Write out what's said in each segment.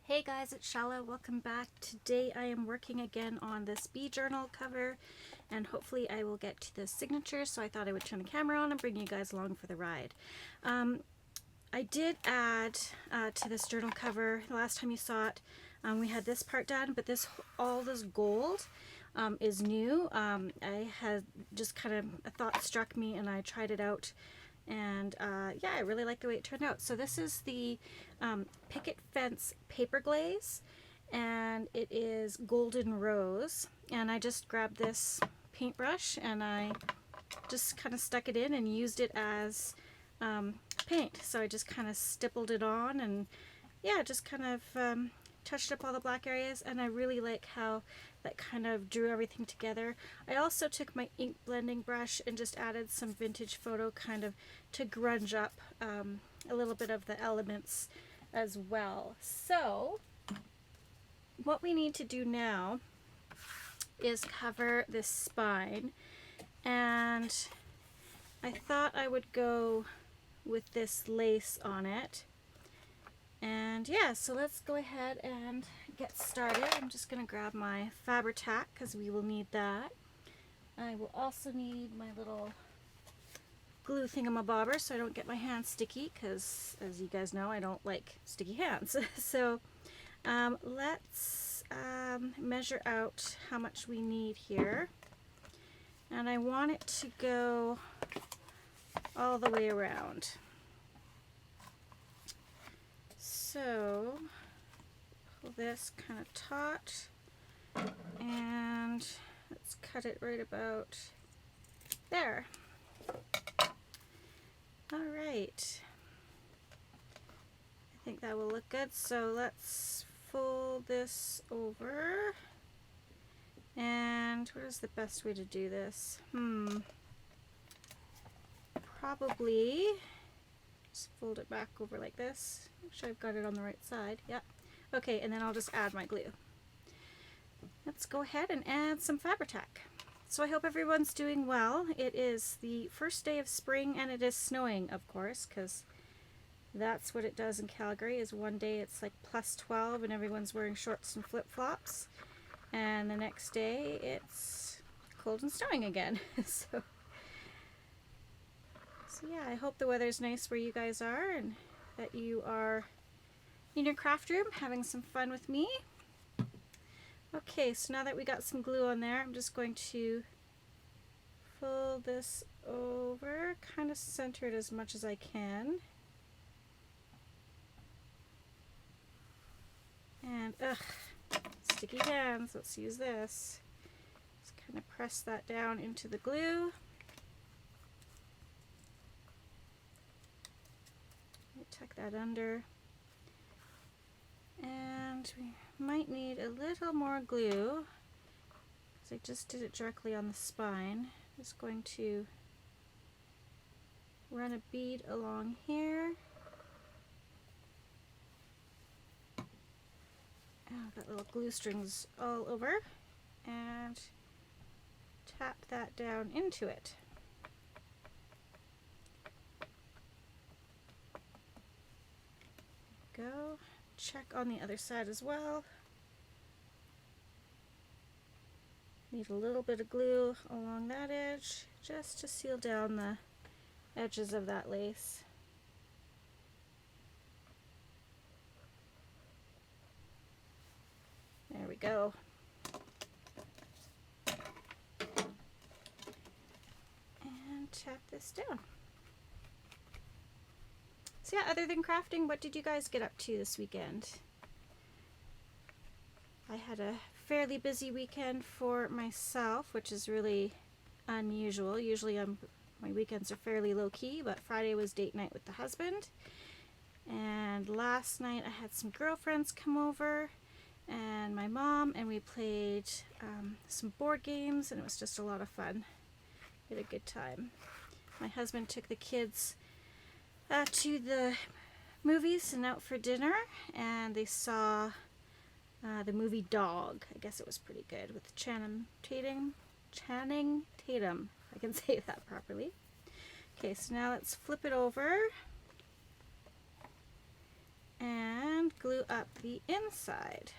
Hey guys, it's Chala. Welcome back. Today I am working again on this bee journal cover and hopefully I will get to the signature, so I thought I would turn the camera on and bring you guys along for the ride. I did add to this journal cover, the last time you saw it, we had this part done, but all this gold is new. I had just a thought struck me and I tried it out. And yeah, I really like the way it turned out. So this is the Picket Fence paper glaze, and it is golden rose. And I just grabbed this paintbrush and I just kind of stuck it in and used it as paint. So I just kind of stippled it on and yeah, just kind of touched up all the black areas, and I really like how that kind of drew everything together. I also took my ink blending brush and just added some vintage photo kind of to grunge up a little bit of the elements as well. So what we need to do now is cover this spine, and I thought I would go with this lace on it. And yeah, so let's go ahead and get started. I'm just going to grab my Fabri-Tac because we will need that. I will also need my little glue thingamabobber so I don't get my hands sticky, because as you guys know, I don't like sticky hands. So let's measure out how much we need here. And I want it to go all the way around. So pull this kind of taut and let's cut it right about there. All right, I think that will look good. So let's fold this over. And what is the best way to do this? Probably just fold it back over like this. Make sure I've got it on the right side. Yep. Okay, and then I'll just add my glue. Let's go ahead and add some Fabri-Tac. So I hope everyone's doing well. It is the first day of spring and it is snowing, of course, because that's what it does in Calgary. Is one day it's like plus 12 and everyone's wearing shorts and flip-flops, and the next day it's cold and snowing again. So yeah, I hope the weather's nice where you guys are and that you are in your craft room having some fun with me. Okay, so now that we got some glue on there, I'm just going to fold this over, kind of center it as much as I can. And sticky hands, let's use this. Just kind of press that down into the glue. Tuck that under, and we might need a little more glue because I just did it directly on the spine. Just going to run a bead along here. Oh, got little glue strings all over, and tap that down into it. Go. Check on the other side as well. Need a little bit of glue along that edge just to seal down the edges of that lace. There we go. And tap this down. So yeah, other than crafting, what did you guys get up to this weekend? I had a fairly busy weekend for myself, which is really unusual. Usually my weekends are fairly low-key, but Friday was date night with the husband. And last night I had some girlfriends come over and my mom, and we played some board games, and it was just a lot of fun. We had a good time. My husband took the kids to the movies and out for dinner, and they saw the movie Dog. I guess it was pretty good with Channing Tatum, if I can say that properly. Okay, so now let's flip it over and glue up the inside.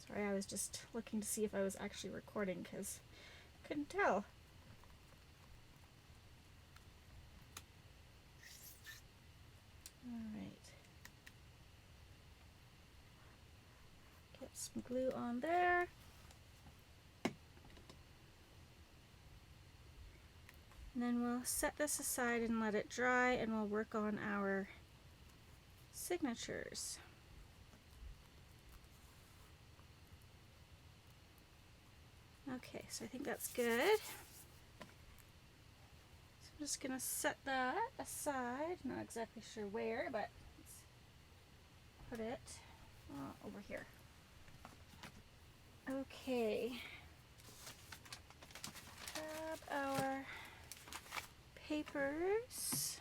Sorry, I was just looking to see if I was actually recording because I couldn't tell. Alright. Get some glue on there. And then we'll set this aside and let it dry, and we'll work on our signatures. Okay, so I think that's good. So I'm just going to set that aside. Not exactly sure where, but let's put it over here. Okay. Grab our papers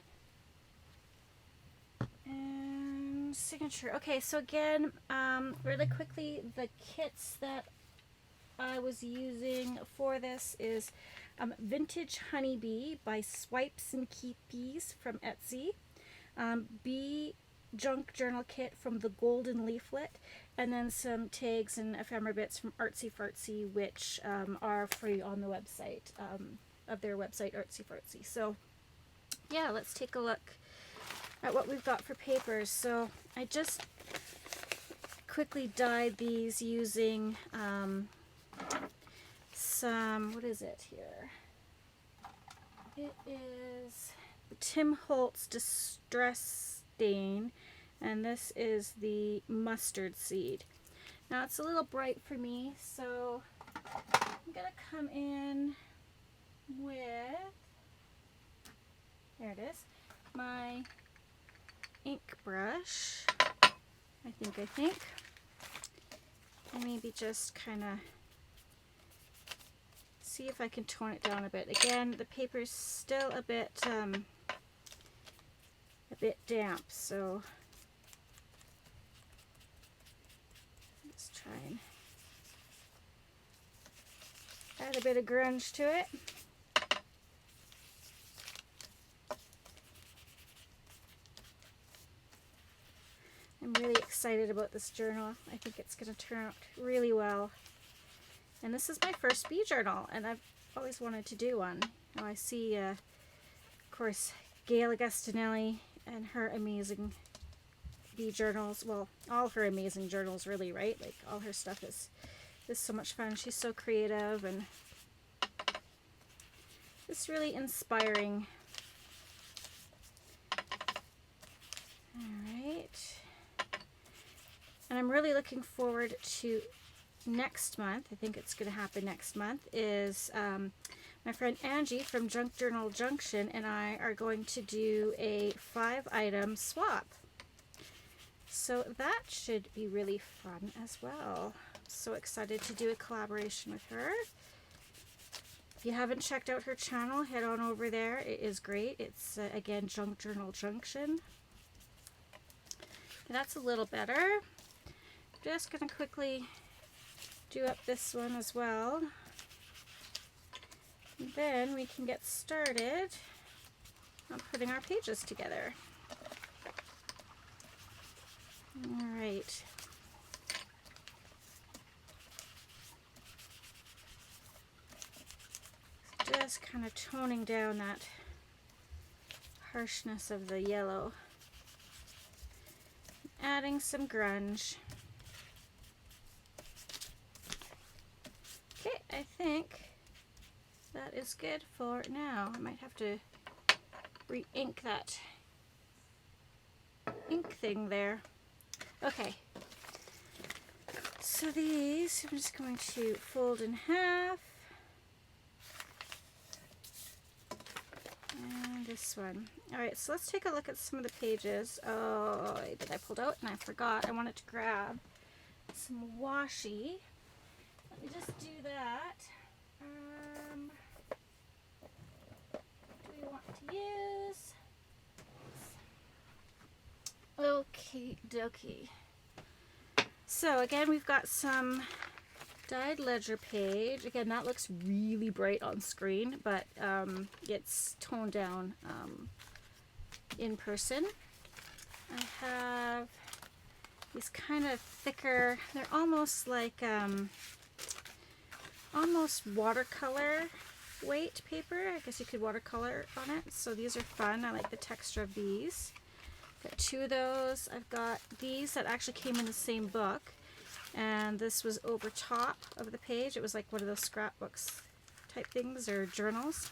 and signature. Okay, so again, really quickly, the kits that I was using for this is Vintage Honeybee by Swipes and Keepies from Etsy, Bee Junk Journal Kit from the Golden Leaflet, and then some tags and ephemera bits from Artsy Fartsy, which are free on the website, of their website, Artsy Fartsy. So yeah, let's take a look at what we've got for papers. So I just quickly dyed these using some, what is it here? It is Tim Holtz Distress Stain, and this is the mustard seed. Now it's a little bright for me, so I'm gonna come in with, there it is, my ink brush, I think, and maybe just kind of see if I can tone it down a bit. Again, the paper's still a bit damp, so let's try and add a bit of grunge to it. I'm really excited about this journal. I think it's going to turn out really well. And this is my first bee journal, and I've always wanted to do one. Now I see, of course, Gail Agostinelli and her amazing bee journals. Well, all her amazing journals, really, right? Like, all her stuff is so much fun. She's so creative and just really inspiring. All right. And I'm really looking forward to next month. I think it's going to happen next month. Is my friend Angie from Junk Journal Junction and I are going to do a 5-item swap. So that should be really fun as well. I'm so excited to do a collaboration with her. If you haven't checked out her channel, head on over there. It is great. It's again Junk Journal Junction. And that's a little better. Just going to quickly do up this one as well. And then we can get started on putting our pages together. All right. Just kind of toning down that harshness of the yellow. Adding some grunge. Okay, I think that is good for now. I might have to re-ink that ink thing there. Okay, so these I'm just going to fold in half. And this one. Alright, so let's take a look at some of the pages. Oh, I pulled out and I forgot. I wanted to grab some washi. Let me just do that. Do we want to use? Okie dokie. So again, we've got some Dyed ledger page. Again, that looks really bright on screen, but it's toned down in person. I have these kind of thicker, they're almost like almost watercolor weight paper. I guess you could watercolor on it. So these are fun. I like the texture of these. Got two of those. I've got these that actually came in the same book, and this was over top of the page. It was like one of those scrapbooks type things or journals.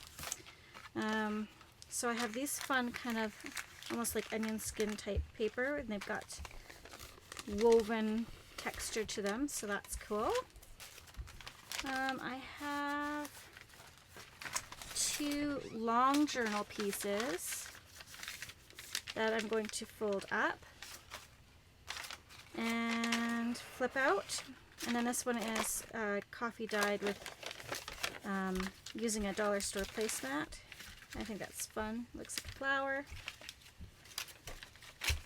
So I have these fun kind of almost like onion skin type paper, and they've got woven texture to them, so that's cool. I have two long journal pieces that I'm going to fold up and flip out. And then this one is coffee dyed with using a dollar store placemat. I think that's fun. Looks like a flower.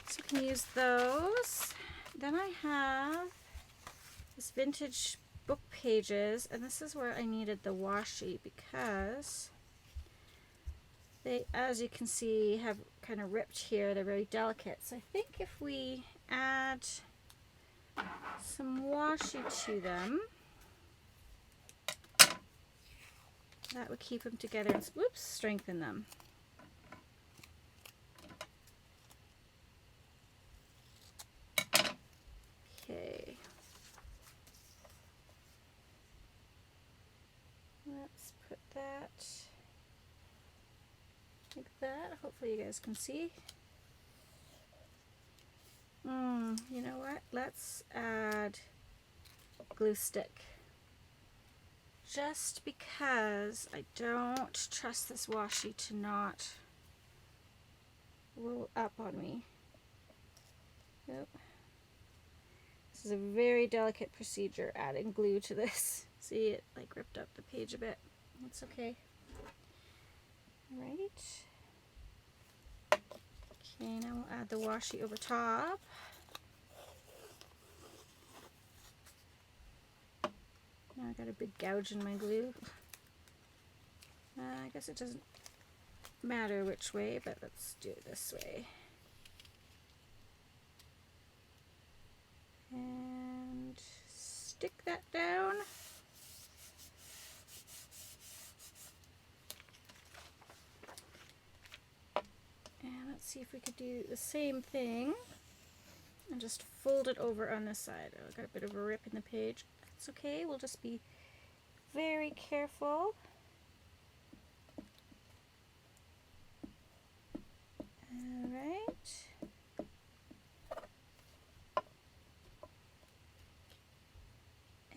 So we can use those. Then I have this vintage book pages, and this is where I needed the washi because they, as you can see, have kind of ripped here. They're very delicate. So I think if we add some washi to them, that would keep them together and, whoops, strengthen them. Okay. Let's put that like that. Hopefully you guys can see. You know what? Let's add glue stick. Just because I don't trust this washi to not roll up on me. Yep. This is a very delicate procedure, adding glue to this. See, it like ripped up the page a bit. That's okay. Right. Okay, now we'll add the washi over top. Now I got a big gouge in my glue. I guess it doesn't matter which way, but let's do it this way. And stick that down. And let's see if we could do the same thing and just fold it over on this side. Oh, I got a bit of a rip in the page. That's okay, we'll just be very careful. Alright.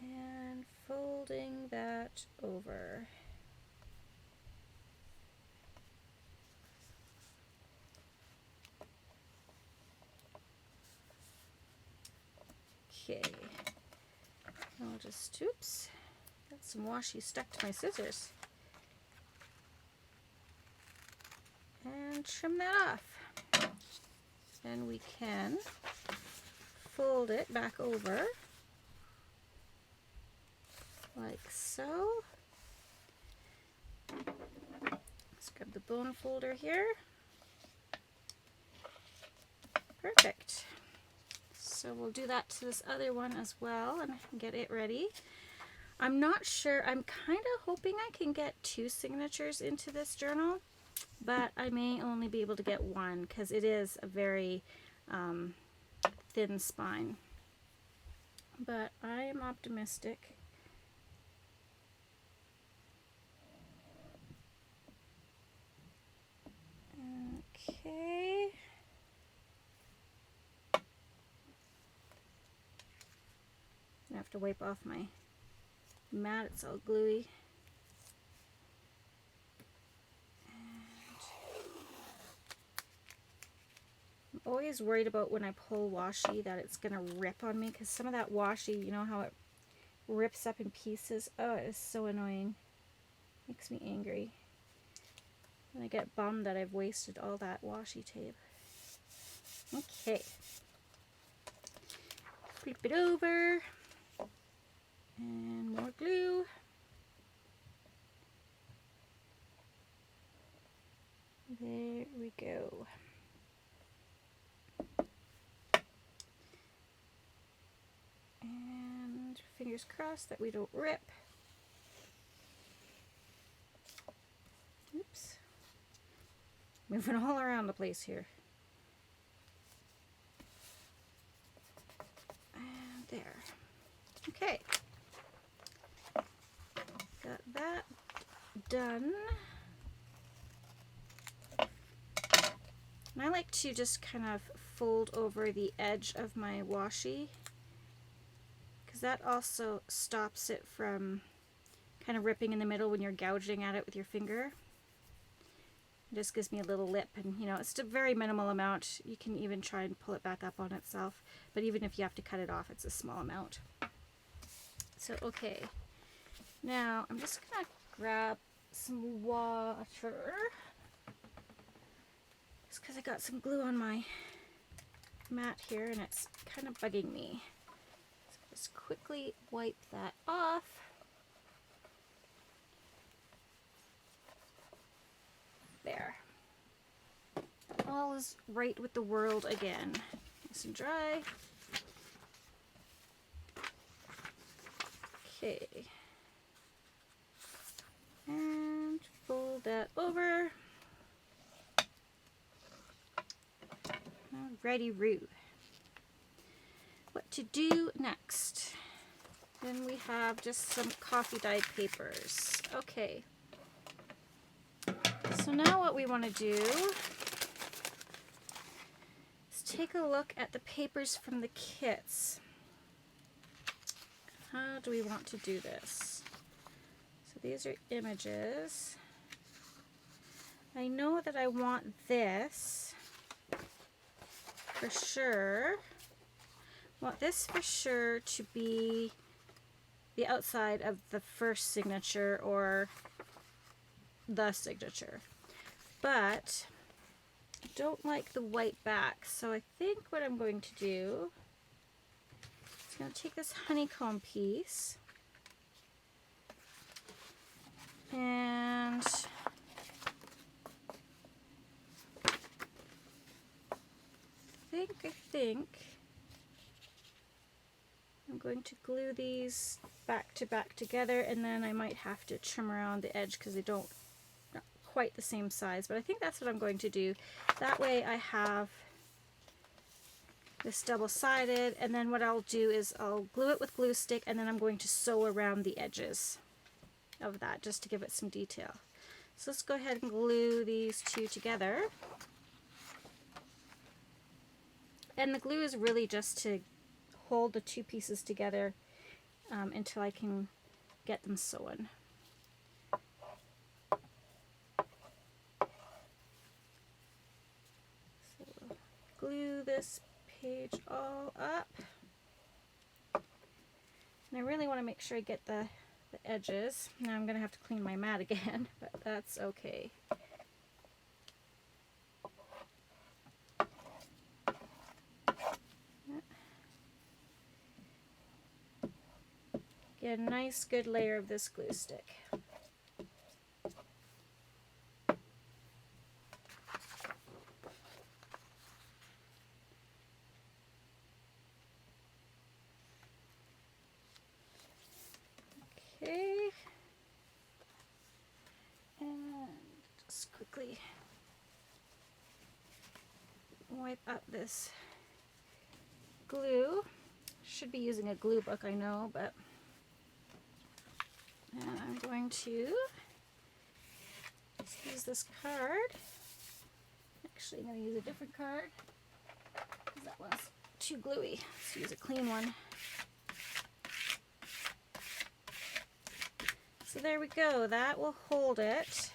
And folding that over. Okay. I'll just, oops, got some washi stuck to my scissors. And trim that off. Then we can fold it back over like so. Let's grab the bone folder here. Perfect. So we'll do that to this other one as well and get it ready. I'm not sure, I'm kind of hoping I can get 2 signatures into this journal, but I may only be able to get 1 because it is a very thin spine. But I am optimistic. Okay. I have to wipe off my mat, it's all gluey. And I'm always worried about when I pull washi that it's going to rip on me, because some of that washi, you know how it rips up in pieces? Oh, it is so annoying. Makes me angry. And I get bummed that I've wasted all that washi tape. Okay. Flip it over. And There we go. And fingers crossed that we don't rip. Oops. Moving all around the place here. And there. Okay. Got that done. And I like to just kind of fold over the edge of my washi, because that also stops it from kind of ripping in the middle when you're gouging at it with your finger. It just gives me a little lip, and you know, it's a very minimal amount. You can even try and pull it back up on itself, but even if you have to cut it off, it's a small amount. So okay, now I'm just gonna grab some water, just because I got some glue on my mat here and it's kind of bugging me. So just quickly wipe that off. There. All is right with the world again. Nice and dry. Okay. And fold that over. Alrighty-roo. What to do next? Then we have just some coffee dyed papers. Okay. So now what we want to do is take a look at the papers from the kits. How do we want to do this? So these are images. I know that I want this for sure. I want this for sure to be the outside of the first signature or the signature. But I don't like the white back, so I think what I'm going to do is going to take this honeycomb piece and I think I'm going to glue these back to back together, and then I might have to trim around the edge because they don't not quite the same size, but I think that's what I'm going to do. That way I have this double-sided, and then what I'll do is I'll glue it with glue stick, and then I'm going to sew around the edges of that just to give it some detail. So let's go ahead and glue these two together. And the glue is really just to hold the two pieces together until I can get them sewn. So glue this page all up. And I really want to make sure I get the edges. Now I'm going to have to clean my mat again, but that's okay. Get a nice good layer of this glue stick. Okay. And just quickly wipe up this glue. Should be using a glue book, I know, but and I'm going to use this card. Actually, I'm going to use a different card because that one's too gluey. Let's use a clean one. So there we go. That will hold it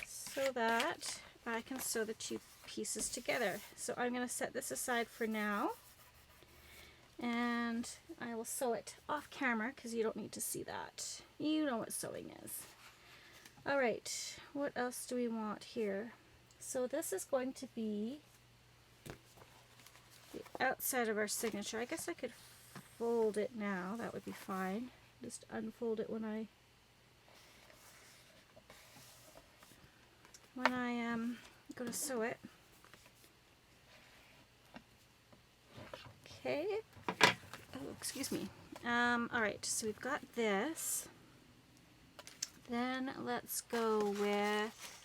so that I can sew the two pieces together. So I'm going to set this aside for now, and I will sew it off camera because you don't need to see that. You know what sewing is. Alright, what else do we want here? So this is going to be the outside of our signature. I guess I could fold it now. That would be fine. Just unfold it when I when I go to sew it. Okay. Oh, excuse me. Alright, so we've got this. Then let's go with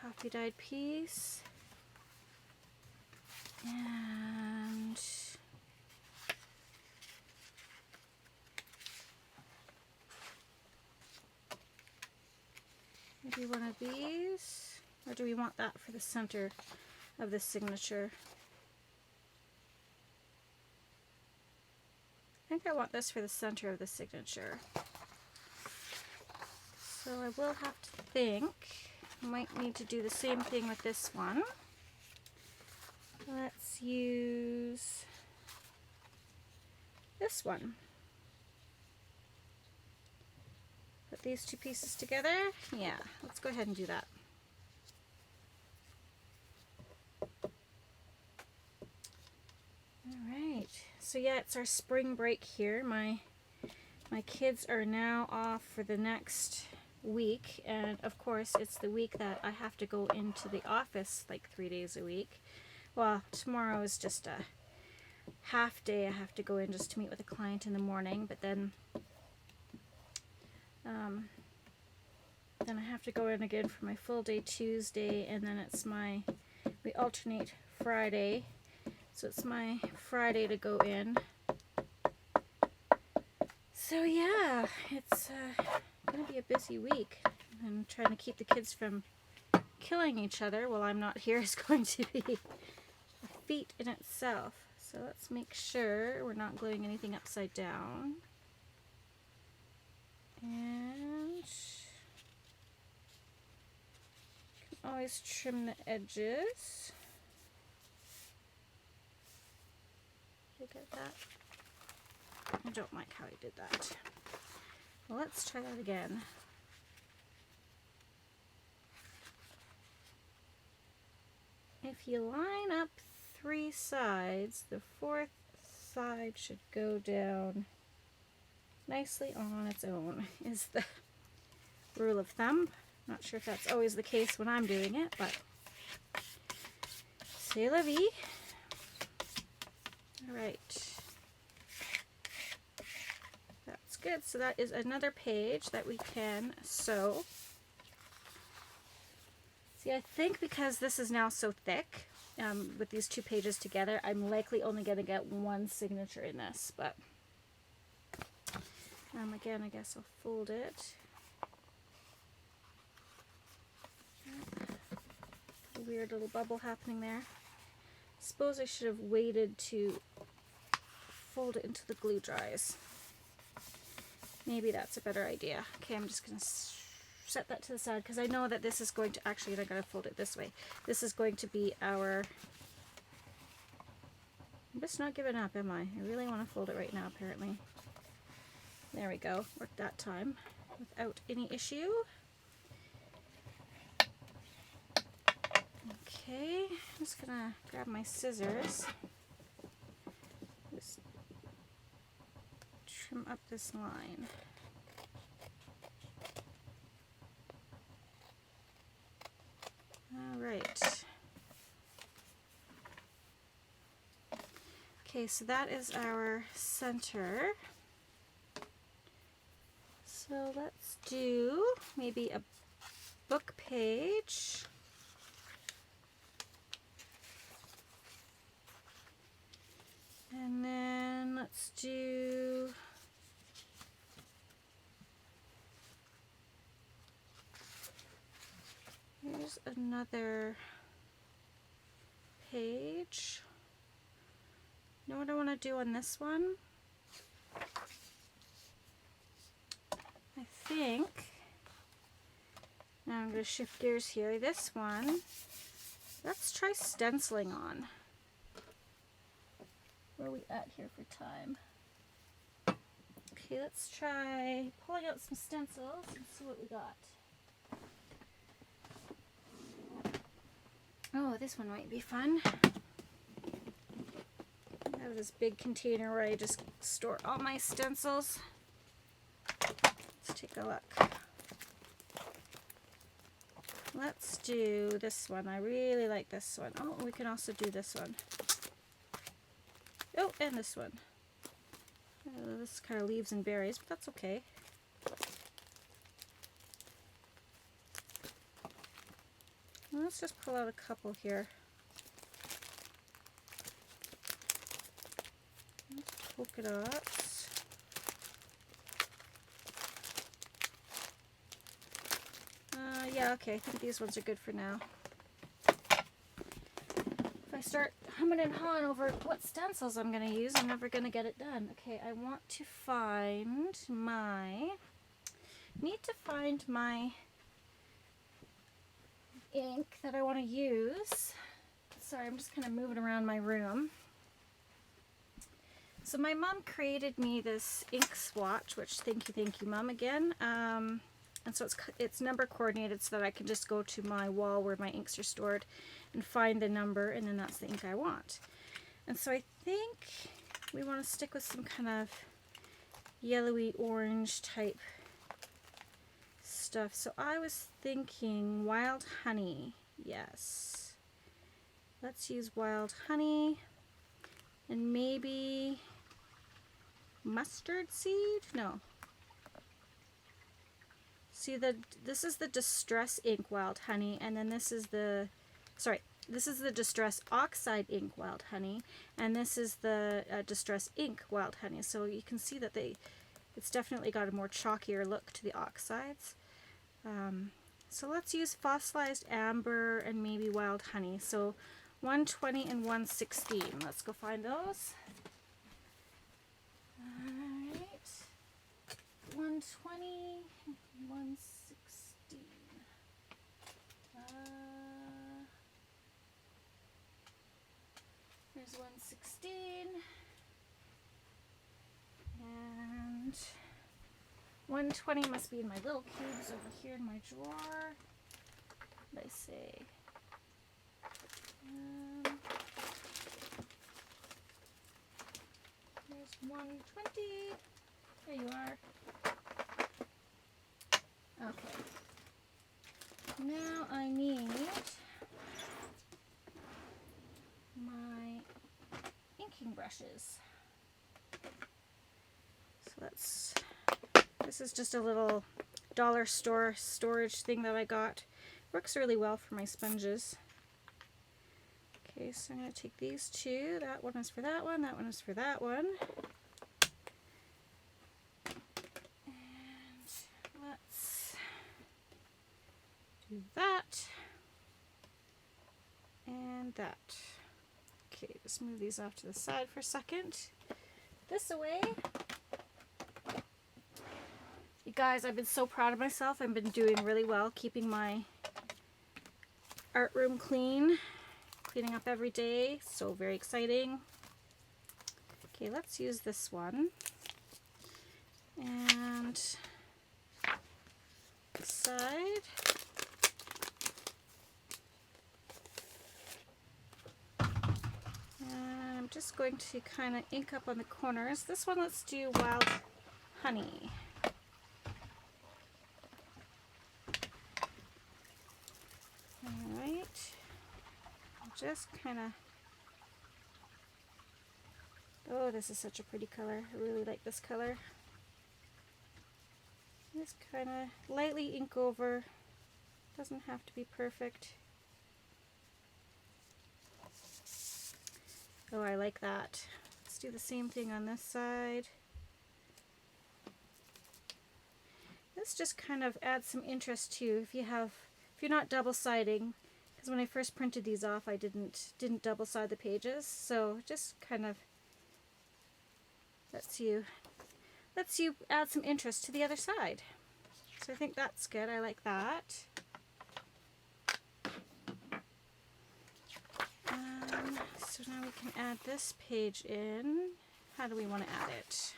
coffee dyed piece. And maybe one of these. Or do we want that for the center of the signature? I think I want this for the center of the signature. So I will have to think. I might need to do the same thing with this one. Let's use this one. Put these two pieces together. Yeah, let's go ahead and do that. Alright, so yeah, it's our spring break here. My kids are now off for the next week, and of course it's the week that I have to go into the office like 3 days a week. Well, tomorrow is just a half day. I have to go in just to meet with a client in the morning, but then I have to go in again for my full day Tuesday, and then it's we alternate Friday, so it's my Friday to go in. So yeah, it's going to be a busy week, and trying to keep the kids from killing each other while I'm not here is going to be a feat in itself. So let's make sure we're not gluing anything upside down. And you can always trim the edges. Look at that. I don't like how I did that. Well, let's try that again. If you line up 3 sides, the 4th side should go down nicely on its own, is the rule of thumb. Not sure if that's always the case when I'm doing it, but c'est la vie. Alright. That's good. So that is another page that we can sew. See, I think because this is now so thick, with these 2 pages together, I'm likely only going to get one signature in this, but again, I guess I'll fold it. A weird little bubble happening there. Suppose I should have waited to fold it until the glue dries. Maybe that's a better idea. Okay, I'm just going to set that to the side because I know that this is going to, actually I'm going to fold it this way. This is going to be our, I'm just not giving up, am I? I really want to fold it right now, apparently. There we go. Worked that time without any issue. Okay, I'm just gonna grab my scissors. Just trim up this line. All right. Okay, so that is our center. So let's do maybe a book page. And then let's do here's another page. You know what I want to do on this one? I think, now I'm going to shift gears here. This one, let's try stenciling on. Where are we at here for time? Okay, let's try pulling out some stencils and see what we got. Oh, this one might be fun. I have this big container where I just store all my stencils. Let's take a look. let's do this one. I really like this one. Oh, we can also do this one. Oh, and this one. This is kind of leaves and berries, but that's okay. Let's just pull out a couple here. Polka dots. Yeah, okay, I think these ones are good for now. If I start humming and hawing over what stencils I'm going to use, I'm never going to get it done. Okay, I want to find my... need to find my ink that I want to use. Sorry, I'm just kind of moving around my room. So my mom created me this ink swatch, which thank you Mom again. And so it's number coordinated so that I can just go to my wall where my inks are stored and find the number, and then that's the ink I want. And so I think we want to stick with some kind of yellowy orange type stuff. So I was thinking wild honey. Yes. Let's use wild honey and maybe mustard seed? No. See, this is the Distress Ink Wild Honey, and then this is the, sorry, this is the Distress Oxide Ink Wild Honey, and this is the Distress Ink Wild Honey. So you can see that it's definitely got a more chalkier look to the oxides. So let's use fossilized amber and maybe wild honey. So 120 and 116. Let's go find those. Alright. 120, 116. There's 116. And 120 must be in my little cubes over here in my drawer. What did I say? There's 120. There you are. Okay. Now I need my inking brushes. So this is just a little dollar store storage thing that I got. Works really well for my sponges. Okay, so I'm going to take these two. That one is for that one is for that one. And let's do that and that. Okay, just move these off to the side for a second. This away. You guys, I've been so proud of myself. I've been doing really well keeping my art room cleaning up every day. So very exciting. Okay, let's use this one. And this side. And I'm just going to kind of ink up on the corners. This one, let's do wild honey. Alright. Just kind of, oh, this is such a pretty color. I really like this color. Just kind of lightly ink over. Doesn't have to be perfect. Oh, I like that. Let's do the same thing on this side. This just kind of adds some interest too if you're not double siding. Because when I first printed these off, I didn't double side the pages, so just kind of lets you add some interest to the other side. So I think that's good. I like that. So now we can add this page in. How do we want to add it?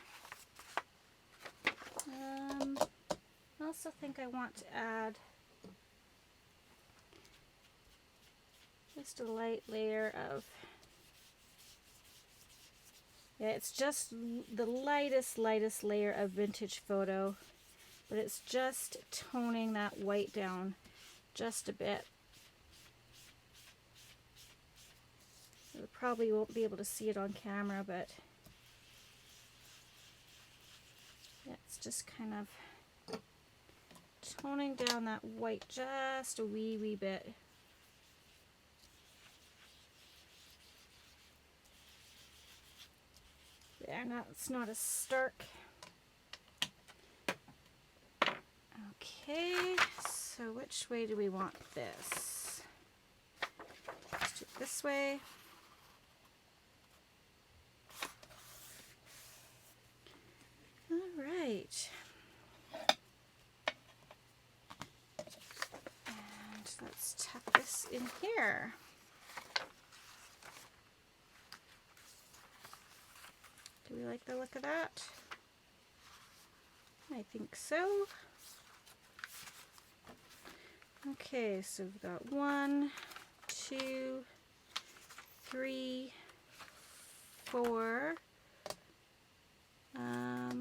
I also think I want to add just a light layer of, yeah, it's just the lightest layer of vintage photo, but it's just toning that white down just a bit. You probably won't be able to see it on camera, but yeah, it's just kind of toning down that white just a wee bit. There, now it's not as stark. Okay, so which way do we want this? Let's do it this way. All right. And let's tuck this in here. Do we like the look of that? I think so. Okay, so we've got 1, 2, 3, 4. I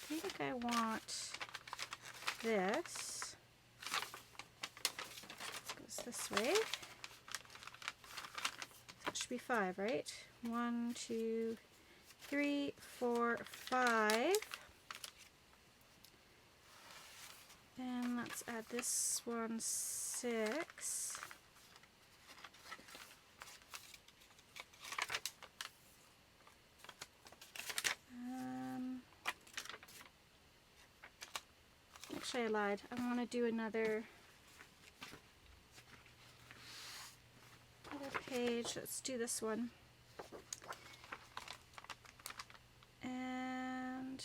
think I want this. Goes this way. That should be 5, right? 1, 2, 3, 4, 5. And let's add this one 6. Actually, I lied. I want to do another page. Let's do this one. And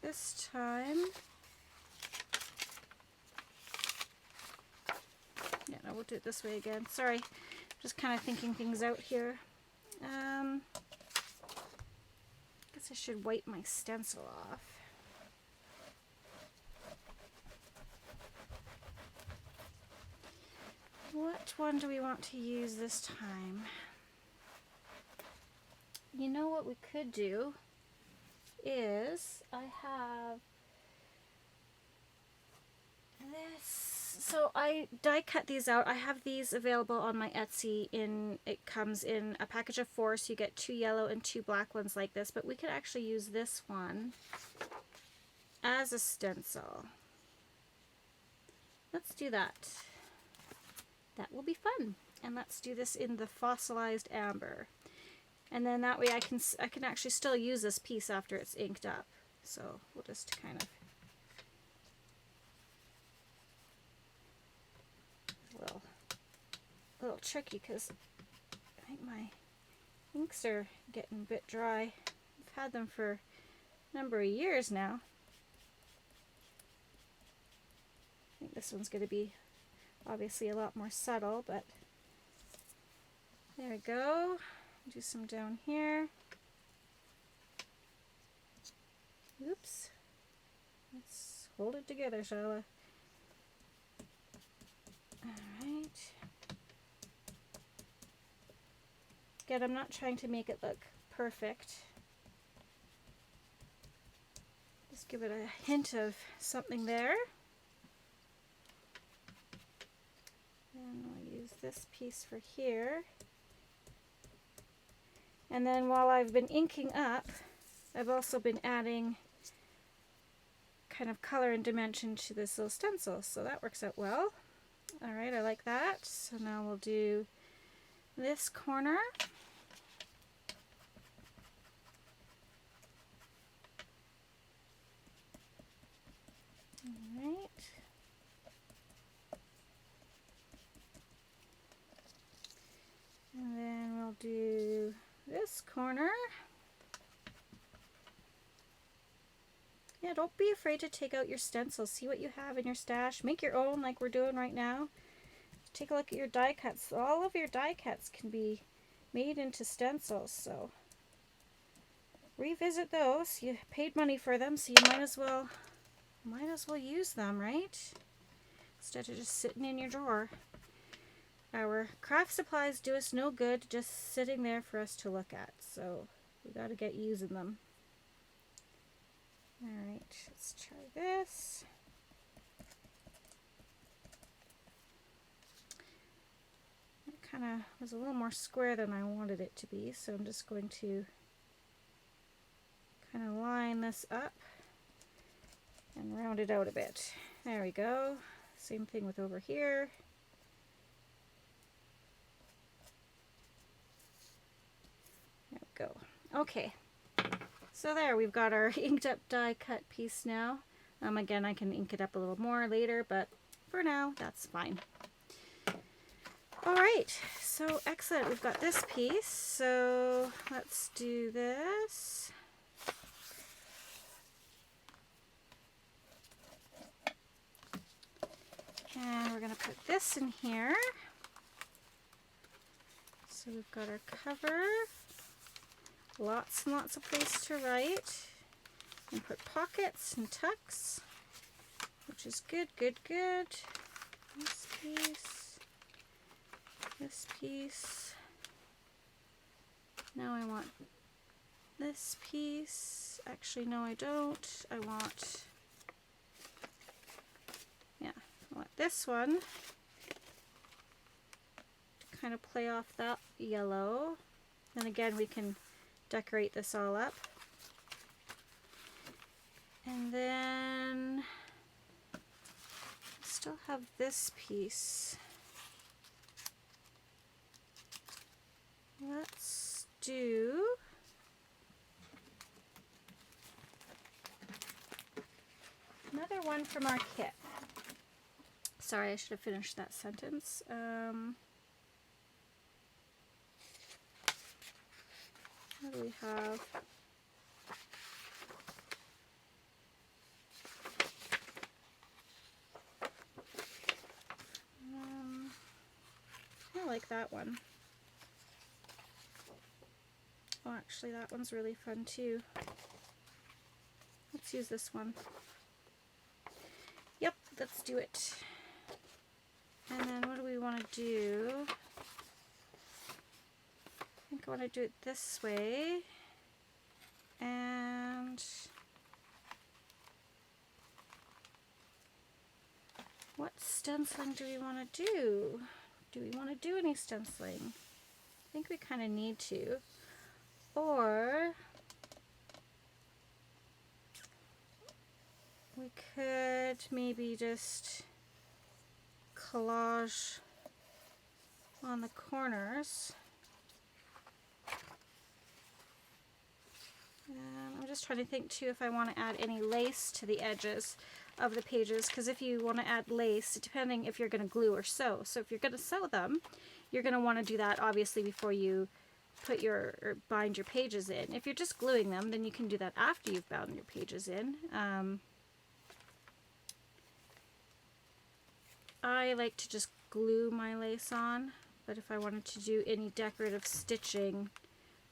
this time, yeah, no, we'll do it this way again. Sorry, just kind of thinking things out here. Guess I should wipe my stencil off. What one do we want to use this time? You know what we could do is I have this. So I die cut these out. I have these available on my Etsy. It comes in a package of 4, so you get 2 yellow and 2 black ones like this, but we could actually use this one as a stencil. Let's do that. That will be fun. And let's do this in the fossilized amber. And then that way I can actually still use this piece after it's inked up. So we'll just kind of a little tricky because I think my inks are getting a bit dry. I've had them for a number of years now. I think this one's going to be obviously a lot more subtle, but there we go. Do some down here. Oops. Let's hold it together, Chala. Alright. Again, I'm not trying to make it look perfect. Just give it a hint of something there. And I'll use this piece for here. And then while I've been inking up, I've also been adding kind of color and dimension to this little stencil. So that works out well. Alright, I like that. So now we'll do this corner. Alright. And then we'll do this corner. Yeah, don't be afraid to take out your stencils. See what you have in your stash. Make your own like we're doing right now. Take a look at your die cuts. All of your die cuts can be made into stencils, so revisit those. You paid money for them, so you might as well use them, right? Instead of just sitting in your drawer. Our craft supplies do us no good just sitting there for us to look at, so we got to get using them. Alright, let's try this. kind of was a little more square than I wanted it to be, so I'm just going to kind of line this up and round it out a bit. There we go. Same thing with over here. There we go. Okay, so there we've got our inked up die cut piece now. Again, I can ink it up a little more later, but for now that's fine. Alright, so excellent. We've got this piece, so let's do this. And we're going to put this in here. So we've got our cover. Lots and lots of place to write. And put pockets and tucks, which is good, good, good. This piece. This piece. Now I want this piece. Actually, no, I don't. I want this one to kind of play off that yellow. And again, we can decorate this all up. And then I still have this piece. Let's do another one from our kit. Sorry, I should have finished that sentence. What do we have? I like that one. Oh, actually, that one's really fun too. Let's use this one. Yep, let's do it. And then what do we want to do? I think I want to do it this way. And what stenciling do we want to do? Do we want to do any stenciling? I think we kind of need to. Or we could maybe just collage on the corners. I'm just trying to think too if I want to add any lace to the edges of the pages, because if you want to add lace, depending if you're going to glue or sew. So if you're going to sew them, you're going to want to do that obviously before you put your or bind your pages in. If you're just gluing them, then you can do that after you've bound your pages in. I like to just glue my lace on, but if I wanted to do any decorative stitching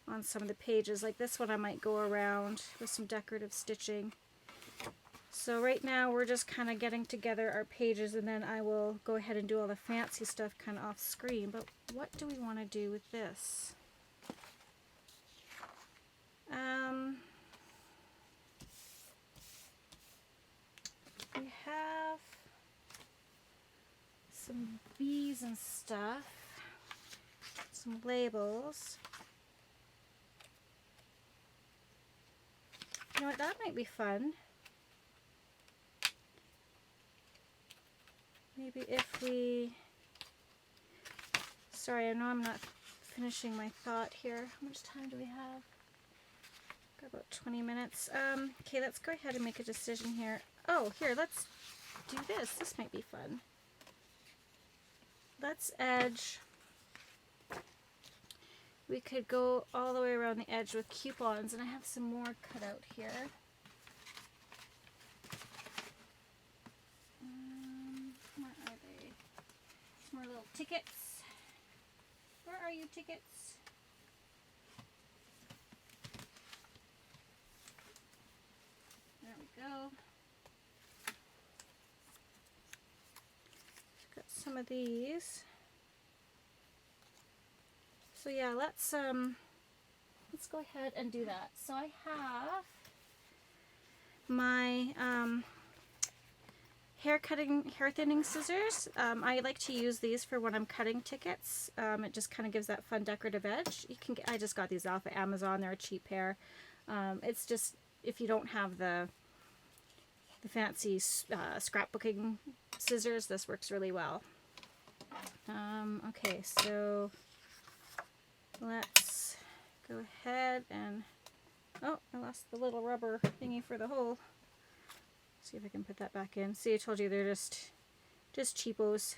on some of the pages, like this one, I might go around with some decorative stitching. So right now we're just kind of getting together our pages, and then I will go ahead and do all the fancy stuff kind of off screen. But what do we want to do with this? We have some bees and stuff, some labels. You know what, that might be fun. Maybe if we, sorry, I know I'm not finishing my thought here. How much time do we have? Got about 20 minutes. Okay, let's go ahead and make a decision here. Oh, here, let's do this. This might be fun. Let's edge. We could go all the way around the edge with coupons, and I have some more cut out here. Where are they? Some more little tickets. Where are you, tickets? There we go. Got some of these. So yeah, let's go ahead and do that. So I have my hair thinning scissors. I like to use these for when I'm cutting tickets. It just kind of gives that fun decorative edge. I just got these off of Amazon. They're a cheap pair. It's just, if you don't have the fancy scrapbooking scissors, this works really well. Okay, so let's go ahead and, oh, I lost the little rubber thingy for the hole. See if I can put that back in. See, I told you they're just cheapos.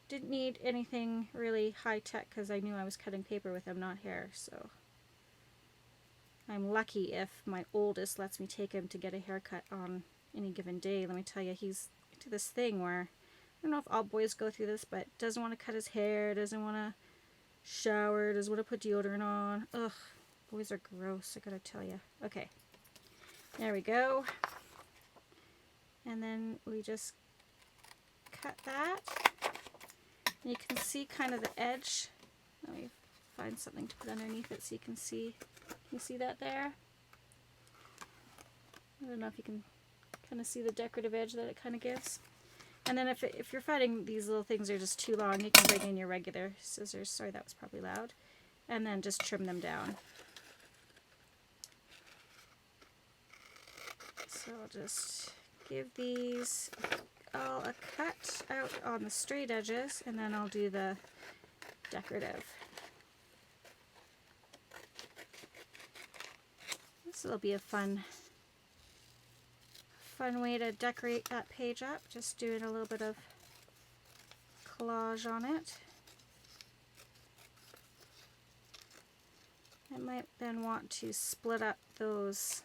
Didn't need anything really high-tech because I knew I was cutting paper with them, not hair, so I'm lucky if my oldest lets me take him to get a haircut on any given day. Let me tell you, he's into this thing where, I don't know if all boys go through this, but doesn't want to cut his hair, doesn't want to shower, doesn't want to put deodorant on. Ugh, boys are gross, I gotta tell you. Okay, there we go. And then we just cut that. And you can see kind of the edge. Let me find something to put underneath it so you can see. You see that there? I don't know if you can kind of see the decorative edge that it kind of gives. And then if you're finding these little things are just too long, you can bring in your regular scissors. Sorry, that was probably loud. And then just trim them down. So I'll just give these all a cut out on the straight edges, and then I'll do the decorative. This will be a fun way to decorate that page up, just doing a little bit of collage on it. I might then want to split up these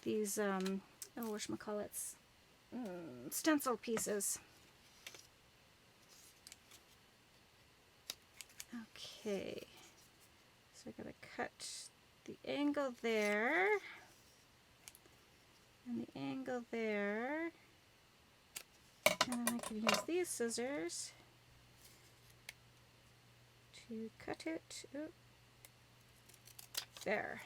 whatchamacallits, stencil pieces. Okay, so I gotta cut the angle there and the angle there, and then I can use these scissors to cut it. Oop. There.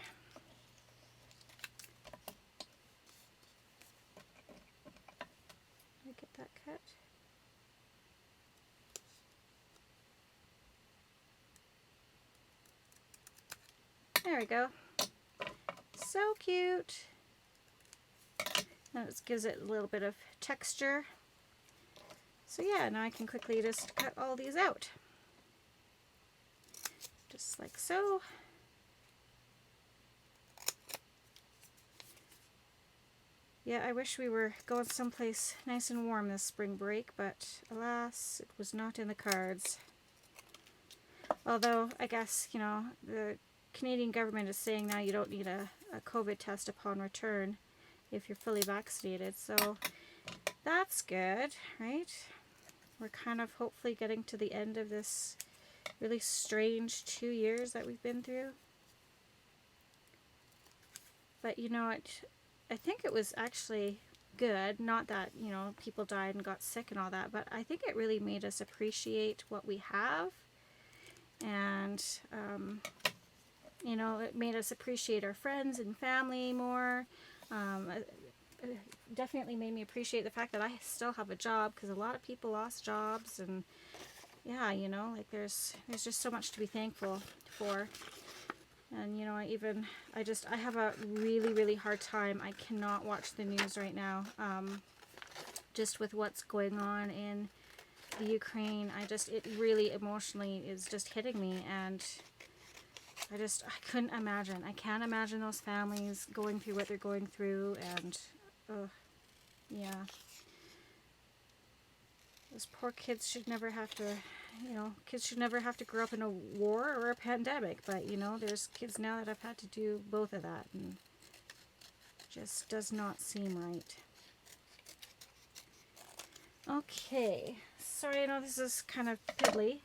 Get that cut. There we go. So cute. That gives it a little bit of texture. So yeah, now I can quickly just cut all these out. Just like so. Yeah, I wish we were going someplace nice and warm this spring break, but alas, it was not in the cards. Although, I guess, you know, the Canadian government is saying now you don't need a COVID test upon return if you're fully vaccinated, so that's good, right? We're kind of hopefully getting to the end of this really strange 2 years that we've been through. But you know what? I think it was actually good, not that, you know, people died and got sick and all that, but I think it really made us appreciate what we have, and, you know, it made us appreciate our friends and family more. It definitely made me appreciate the fact that I still have a job, because a lot of people lost jobs, and yeah, you know, like there's just so much to be thankful for. And, you know, I have a really, really hard time. I cannot watch the news right now, just with what's going on in the Ukraine. It really emotionally is just hitting me, and I couldn't imagine. I can't imagine those families going through what they're going through, and, yeah. Those poor kids should never have to, you know, kids should never have to grow up in a war or a pandemic, but, you know, there's kids now that have had to do both of that, and it just does not seem right. Okay, sorry, I know this is kind of piddly.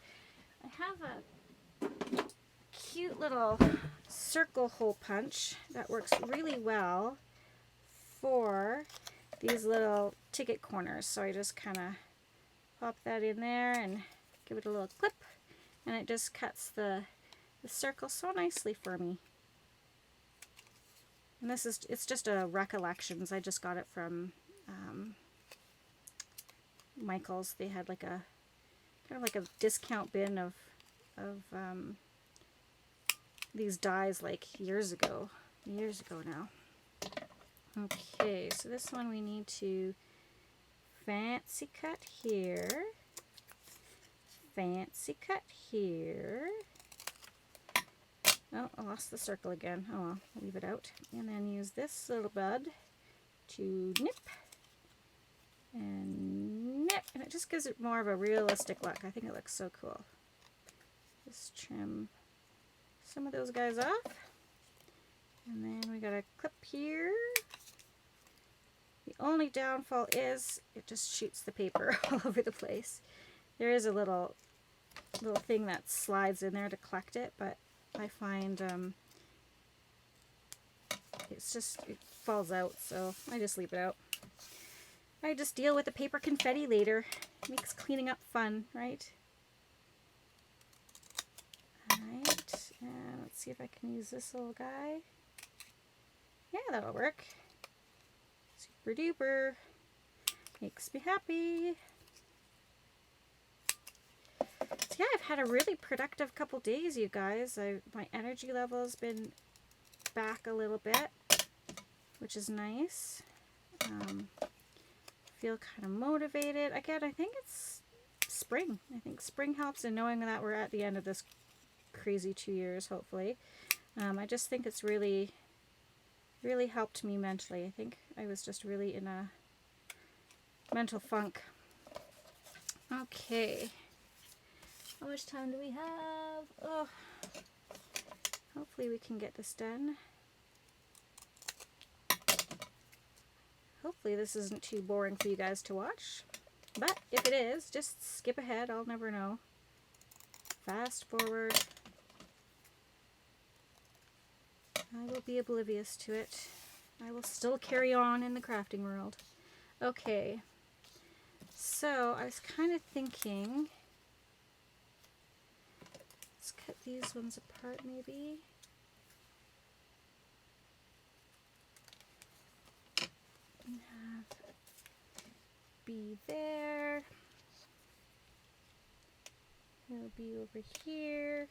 I have a cute little circle hole punch that works really well for these little ticket corners, so I just kind of pop that in there and give it a little clip, and it just cuts the circle so nicely for me. And it's just a Recollections. I just got it from Michael's. They had like a kind of like a discount bin of these dies like years ago now. Okay, so this one we need to fancy cut here, fancy cut here. Oh, I lost the circle again. Oh well, I'll leave it out. And then use this little bud to nip and nip, and it just gives it more of a realistic look. I think it looks so cool. Just trim some of those guys off, and then we got a clip here. The only downfall is it just shoots the paper all over the place. There is a little thing that slides in there to collect it, but I find it falls out, so I just leave it out. I just deal with the paper confetti later. Makes cleaning up fun, right? Alright, and let's see if I can use this little guy. Yeah, that'll work. Super duper. Makes me happy. So yeah, I've had a really productive couple days, you guys. My energy level's been back a little bit, which is nice. Feel kind of motivated. Again, I think it's spring. I think spring helps, and knowing that we're at the end of this crazy 2 years, hopefully. I just think it's really helped me mentally. I think I was just really in a mental funk. Okay. How much time do we have? Oh, hopefully we can get this done. Hopefully this isn't too boring for you guys to watch. But if it is, just skip ahead. I'll never know. Fast forward. I will be oblivious to it. I will still carry on in the crafting world. Okay. So I was kind of thinking, let's cut these ones apart maybe. And have B there. It'll be over here.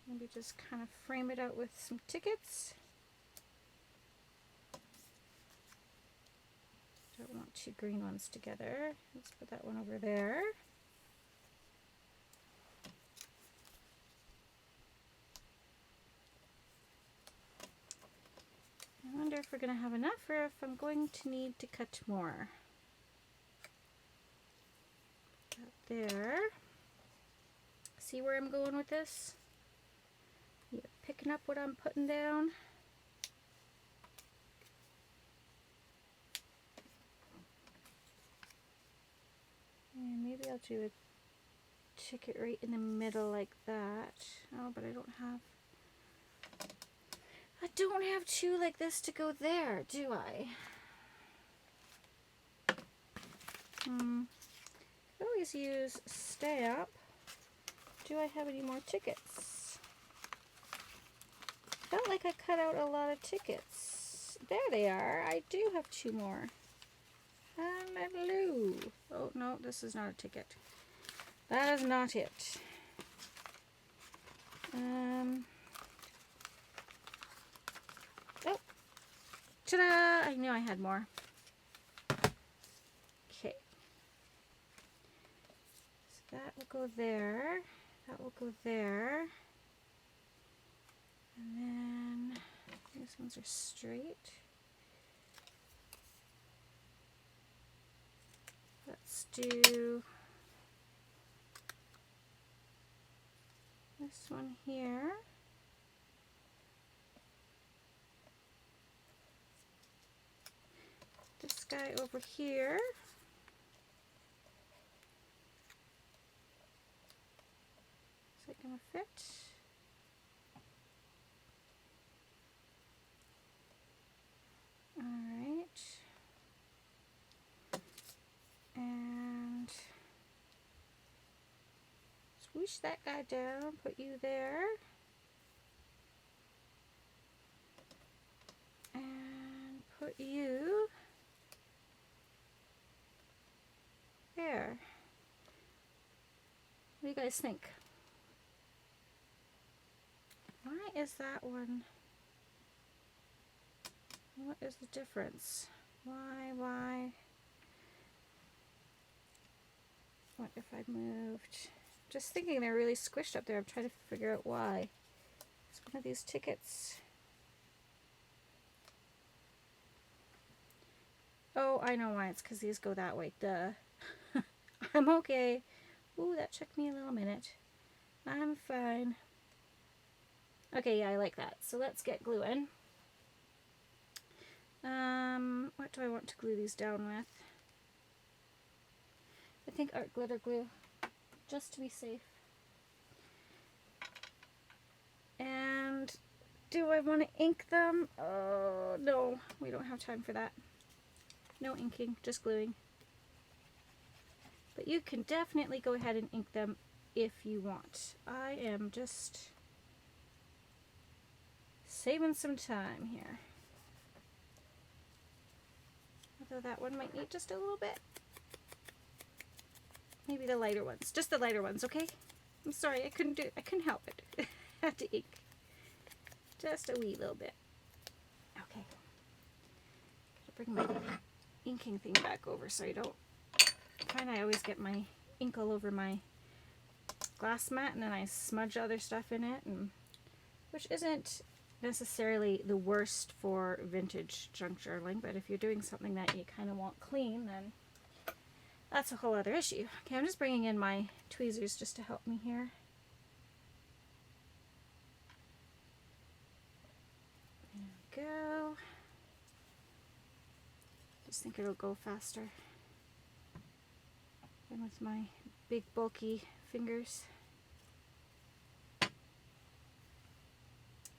And maybe just kind of frame it out with some tickets. Don't want two green ones together. Let's put that one over there. I wonder if we're going to have enough or if I'm going to need to cut more. That there. See where I'm going with this? You're picking up what I'm putting down? And maybe I'll do a ticket right in the middle like that. Oh, but I don't have two like this to go there, do I? I always use stamp. Do I have any more tickets? Felt like I cut out a lot of tickets. There they are. I do have two more. Hallelujah. Oh, no, this is not a ticket. That is not it. Oh, ta-da! I knew I had more. Okay. So that will go there. That will go there. And then these ones are straight. Let's do this one here. This guy over here. Is it gonna fit? All right. And swoosh that guy down, put you there. And put put you there. What do you guys think? Why is that one? What is the difference? Why? What if I moved? Just thinking they're really squished up there. I'm trying to figure out why. It's one of these tickets. Oh, I know why. It's because these go that way. Duh. I'm okay. Ooh, that took me a little minute. I'm fine. Okay, yeah, I like that. So let's get gluing. What do I want to glue these down with? I think art glitter glue, just to be safe. And do I want to ink them? Oh, no, we don't have time for that. No inking, just gluing. But you can definitely go ahead and ink them if you want. I am just saving some time here. Although that one might need just a little bit. Maybe the lighter ones. Just the lighter ones, okay? I'm sorry, I couldn't help it. I had to ink. Just a wee little bit. Okay. Gotta bring my inking thing back over so I don't find I always get my ink all over my glass mat and then I smudge other stuff in it, and which isn't necessarily the worst for vintage junk journaling, but if you're doing something that you kind of want clean, then that's a whole other issue. Okay, I'm just bringing in my tweezers just to help me here. There we go. Just think it'll go faster than with my big bulky fingers.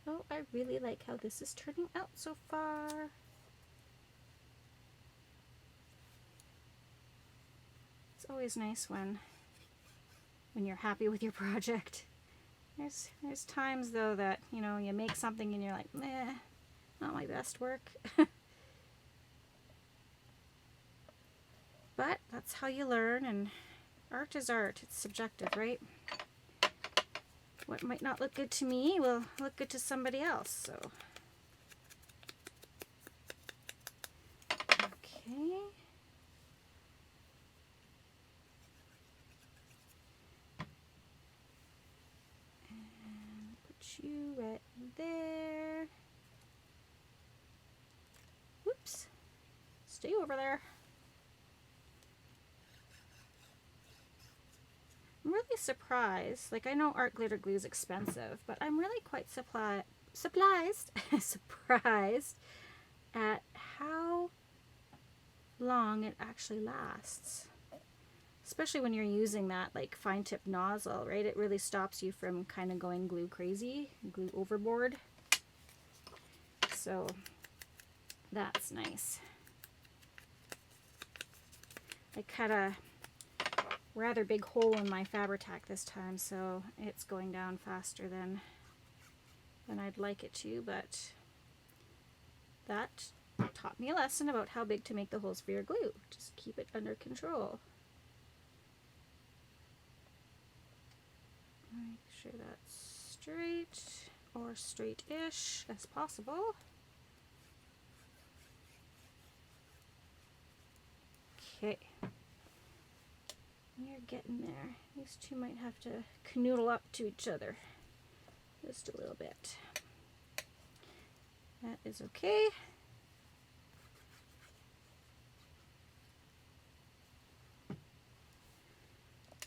Oh, I really like how this is turning out so far. It's always nice when you're happy with your project. There's times though that, you know, you make something and you're like, meh, not my best work. But that's how you learn, and art is art. It's subjective, right? What might not look good to me will look good to somebody else, so. Okay. And put you right there. Whoops. Stay over there. I'm really surprised. Like, I know art glitter glue is expensive, but I'm really quite surprised at how long it actually lasts. Especially when you're using that like fine tip nozzle, right? It really stops you from kind of going glue crazy, glue overboard. So that's nice. I cut a rather big hole in my Fabri-Tac this time, so it's going down faster than I'd like it to, but that taught me a lesson about how big to make the holes for your glue. Just keep it under control. Make sure that's straight, or straight-ish as possible. Okay. You're getting there. These two might have to canoodle up to each other just a little bit. That is okay.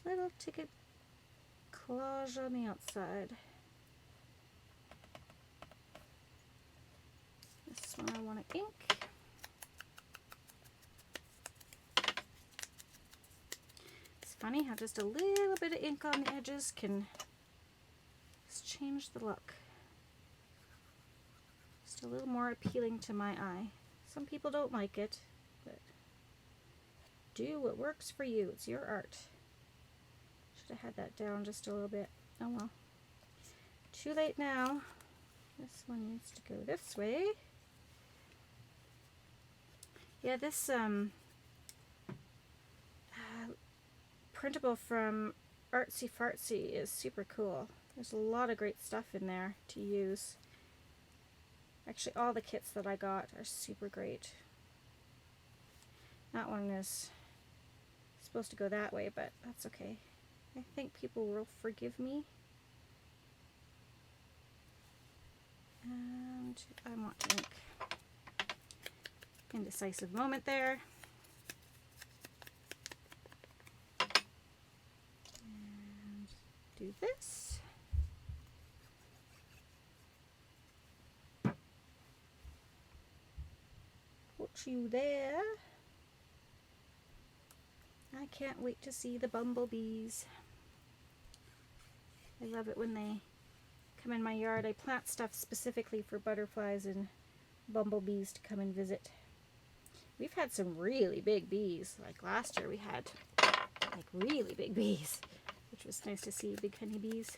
Little ticket collage on the outside. This one I want to ink. Funny how just a little bit of ink on the edges can just change the look. Just a little more appealing to my eye. Some people don't like it, but do what works for you. It's your art. Should have had that down just a little bit. Oh well. Too late now. This one needs to go this way. Yeah, this printable from Artsy Fartsy is super cool. There's a lot of great stuff in there to use. Actually, all the kits that I got are super great. That one is supposed to go that way, but that's okay. I think people will forgive me. And I want to ink. Indecisive moment there. And do this. Put you there. I can't wait to see the bumblebees. I love it when they come in my yard. I plant stuff specifically for butterflies and bumblebees to come and visit. We've had some really big bees. Like last year we had like really big bees, which was nice to see, big honeybees.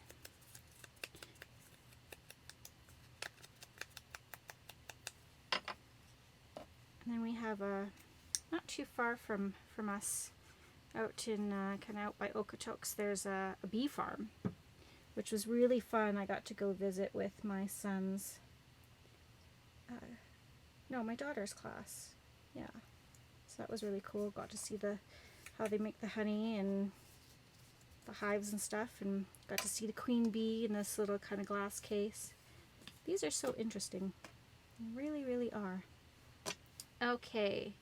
And then we have not too far from us, out in kind of out by Okotoks, there's a bee farm, which was really fun. I got to go visit with my son's, no, my daughter's class. Yeah, so that was really cool. Got to see how they make the honey and the hives and stuff, and got to see the queen bee in this little kind of glass case. These are so interesting. They really, really are. Okay.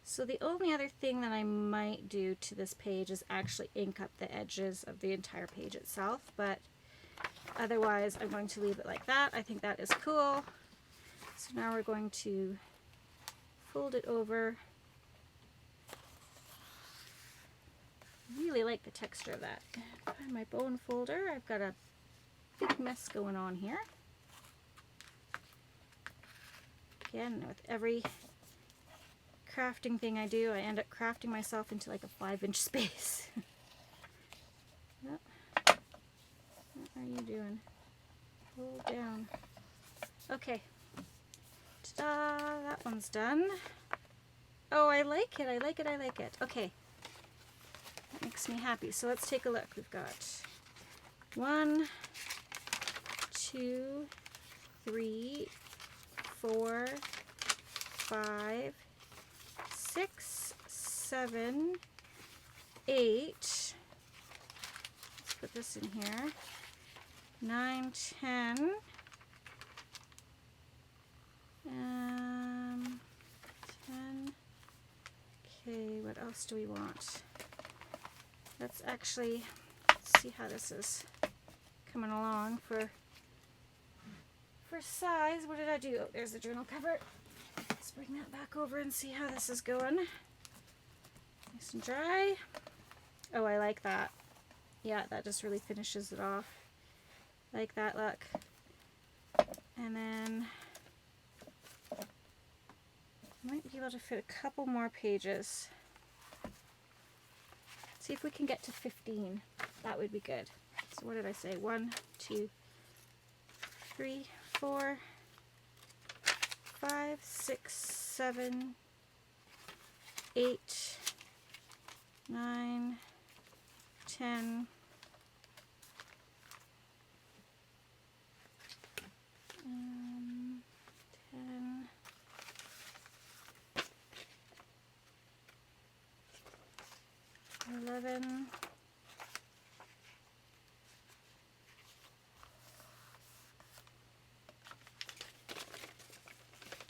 So the only other thing that I might do to this page is actually ink up the edges of the entire page itself, but otherwise I'm going to leave it like that. I think that is cool. So now we're going to fold it over. Really like the texture of that. Find my bone folder. I've got a big mess going on here. Again, with every crafting thing I do, I end up crafting myself into like a 5-inch space. Oh, what are you doing? Hold down. Okay. Ta-da! That one's done. Oh, I like it. I like it. I like it. Okay. That makes me happy. So let's take a look. We've got 1, 2, 3, 4, 5, 6, 7, 8. Let's put this in here. 9, 10. 10. Okay, what else do we want? Let's see how this is coming along for size. What did I do? Oh, there's the journal cover. Let's bring that back over and see how this is going. Nice and dry. Oh, I like that. Yeah, that just really finishes it off. Like that look. And then I might be able to fit a couple more pages. See if we can get to 15. That would be good. So what did I say? 1, 2, 3, 4, 5, 6, 7, 8, 9, 10, 10, 11,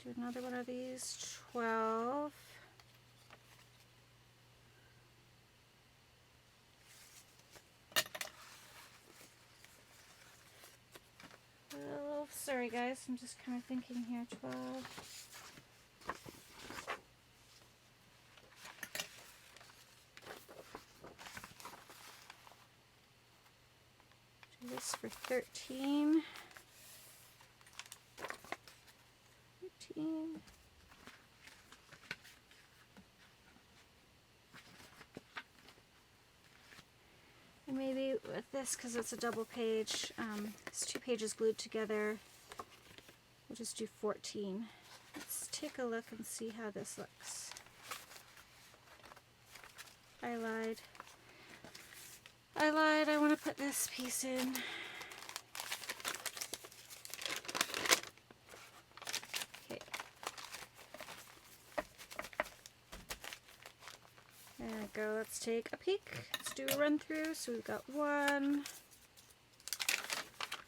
do another one of these, 12, 12, sorry guys, I'm just kind of thinking here, 12, do this for 13, 14, and maybe with this, because it's a double page, it's 2 pages glued together, we'll just do 14. Let's take a look and see how this looks. I lied. I want to put this piece in. Okay. There we go. Let's take a peek. Let's do a run through. So we've got 1,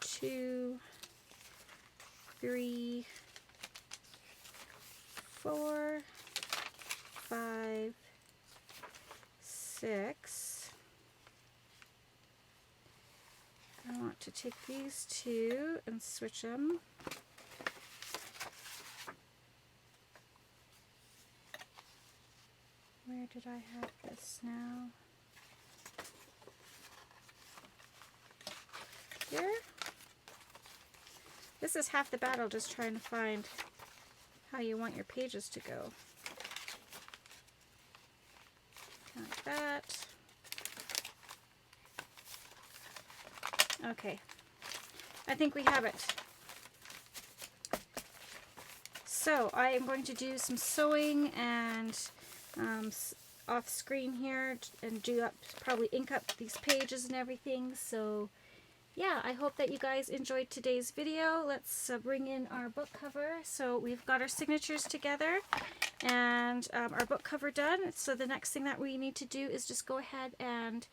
2, 3, 4, 5, 6. I want to take these two and switch them. Where did I have this now? Here? This is half the battle, just trying to find how you want your pages to go. Like that. Okay, I think we have it. So I am going to do some sewing and off screen here and probably ink up these pages and everything. So yeah, I hope that you guys enjoyed today's video. Let's bring in our book cover. So we've got our signatures together and our book cover done. So the next thing that we need to do is just go ahead and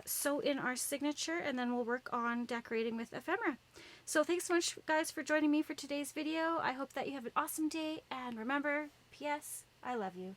sew in our signature, and then we'll work on decorating with ephemera. So thanks so much guys for joining me for today's video. I hope that you have an awesome day, and remember, P.S. I love you.